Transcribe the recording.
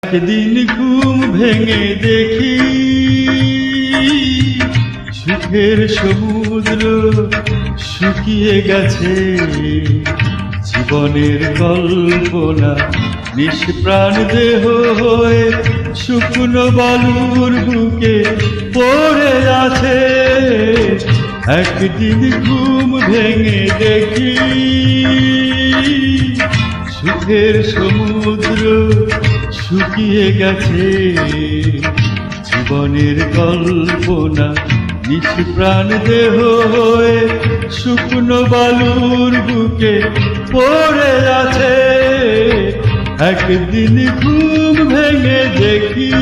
একদিন ঘুম ভেঙে দেখি সুখের সমুদ্র শুকিয়ে গেছে। জীবনের কল্পনা নিষ্প্রাণ দেহ হয়ে শুকনো বালুর বুকে পড়ে আছে। একদিন ঘুম ভেঙে দেখি সুখের সমুদ্র শুকিয়ে গেছে। জীবনের কল্পনা নিষ্প্রাণ দেহ হয়ে শুকনো বালুর বুকে পড়ে আছে। একদিন ঘুম ভেঙে দেখি